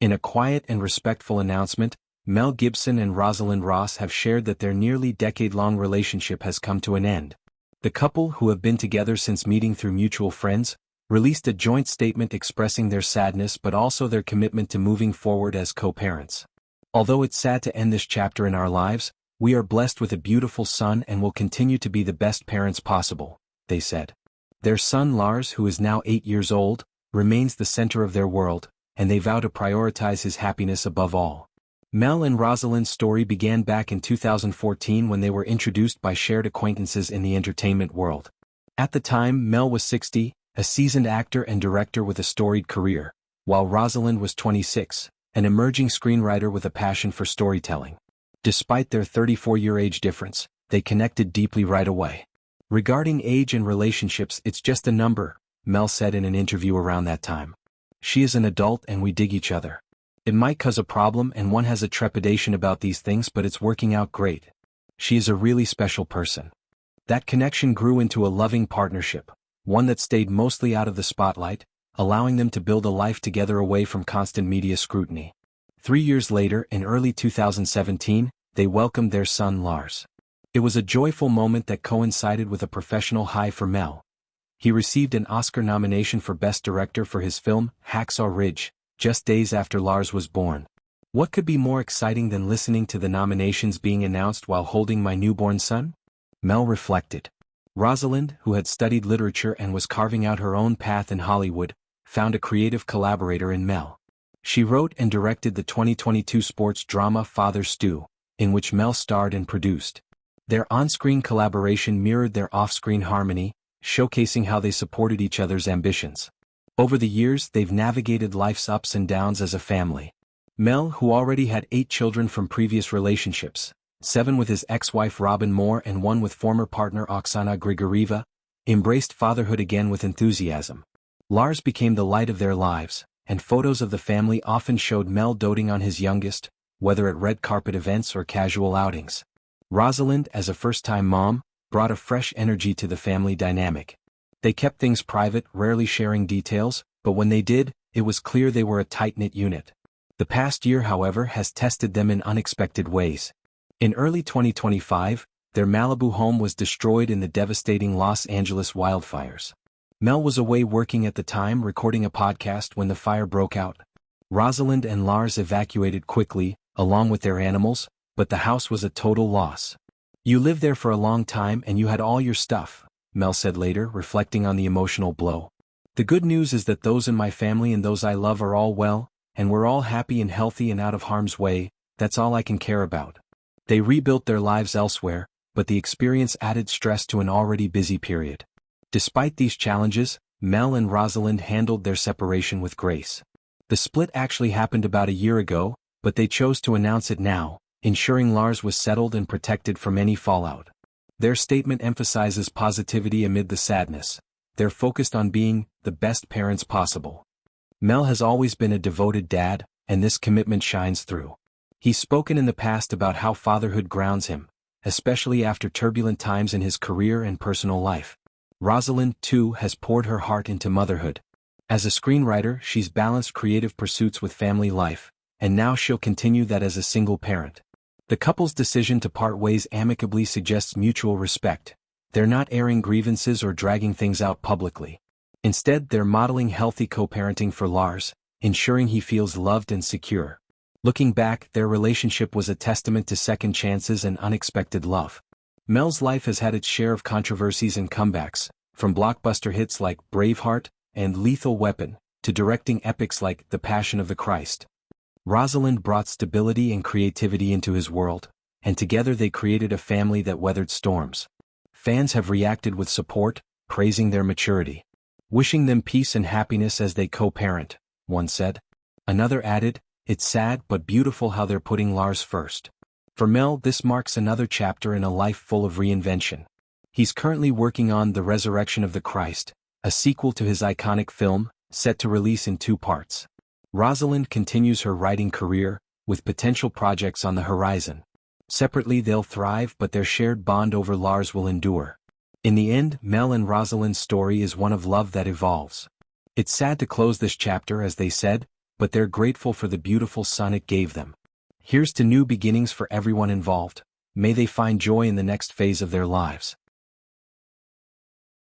In a quiet and respectful announcement, Mel Gibson and Rosalind Ross have shared that their nearly decade-long relationship has come to an end. The couple, who have been together since meeting through mutual friends, released a joint statement expressing their sadness but also their commitment to moving forward as co-parents. Although it's sad to end this chapter in our lives, we are blessed with a beautiful son and will continue to be the best parents possible, they said. Their son Lars, who is now 8 years old, remains the center of their world, and they vow to prioritize his happiness above all. Mel and Rosalind's story began back in 2014 when they were introduced by shared acquaintances in the entertainment world. At the time, Mel was 60, a seasoned actor and director with a storied career, while Rosalind was 26, an emerging screenwriter with a passion for storytelling. Despite their 34-year age difference, they connected deeply right away. Regarding age and relationships, it's just a number, Mel said in an interview around that time. She is an adult and we dig each other. It might cause a problem and one has a trepidation about these things, but it's working out great. She is a really special person. That connection grew into a loving partnership, one that stayed mostly out of the spotlight, allowing them to build a life together away from constant media scrutiny. 3 years later, in early 2017, they welcomed their son Lars. It was a joyful moment that coincided with a professional high for Mel. He received an Oscar nomination for Best Director for his film, Hacksaw Ridge, just days after Lars was born. What could be more exciting than listening to the nominations being announced while holding my newborn son? Mel reflected. Rosalind, who had studied literature and was carving out her own path in Hollywood, found a creative collaborator in Mel. She wrote and directed the 2022 sports drama Father Stu, in which Mel starred and produced. Their on-screen collaboration mirrored their off-screen harmony, showcasing how they supported each other's ambitions. Over the years, they've navigated life's ups and downs as a family. Mel, who already had 8 children from previous relationships, 7 with his ex-wife Robin Moore and 1 with former partner Oksana Grigorieva, embraced fatherhood again with enthusiasm. Lars became the light of their lives, and photos of the family often showed Mel doting on his youngest, whether at red carpet events or casual outings. Rosalind, as a first-time mom, brought a fresh energy to the family dynamic. They kept things private, rarely sharing details, but when they did, it was clear they were a tight-knit unit. The past year, however, has tested them in unexpected ways. In early 2025, their Malibu home was destroyed in the devastating Los Angeles wildfires. Mel was away working at the time, recording a podcast when the fire broke out. Rosalind and Lars evacuated quickly, along with their animals, but the house was a total loss. "You lived there for a long time and you had all your stuff," Mel said later, reflecting on the emotional blow. "The good news is that those in my family and those I love are all well, and we're all happy and healthy and out of harm's way. That's all I can care about." They rebuilt their lives elsewhere, but the experience added stress to an already busy period. Despite these challenges, Mel and Rosalind handled their separation with grace. The split actually happened about a year ago, but they chose to announce it now, ensuring Lars was settled and protected from any fallout. Their statement emphasizes positivity amid the sadness. They're focused on being the best parents possible. Mel has always been a devoted dad, and this commitment shines through. He's spoken in the past about how fatherhood grounds him, especially after turbulent times in his career and personal life. Rosalind, too, has poured her heart into motherhood. As a screenwriter, she's balanced creative pursuits with family life, and now she'll continue that as a single parent. The couple's decision to part ways amicably suggests mutual respect. They're not airing grievances or dragging things out publicly. Instead, they're modeling healthy co-parenting for Lars, ensuring he feels loved and secure. Looking back, their relationship was a testament to second chances and unexpected love. Mel's life has had its share of controversies and comebacks, from blockbuster hits like Braveheart and Lethal Weapon, to directing epics like The Passion of the Christ. Rosalind brought stability and creativity into his world, and together they created a family that weathered storms. Fans have reacted with support, praising their maturity. "Wishing them peace and happiness as they co-parent," one said. Another added, "It's sad but beautiful how they're putting Lars first." For Mel, this marks another chapter in a life full of reinvention. He's currently working on The Resurrection of the Christ, a sequel to his iconic film, set to release in 2 parts. Rosalind continues her writing career, with potential projects on the horizon. Separately they'll thrive, but their shared bond over Lars will endure. In the end, Mel and Rosalind's story is one of love that evolves. "It's sad to close this chapter," as they said, but they're grateful for the beautiful son it gave them. Here's to new beginnings for everyone involved. May they find joy in the next phase of their lives.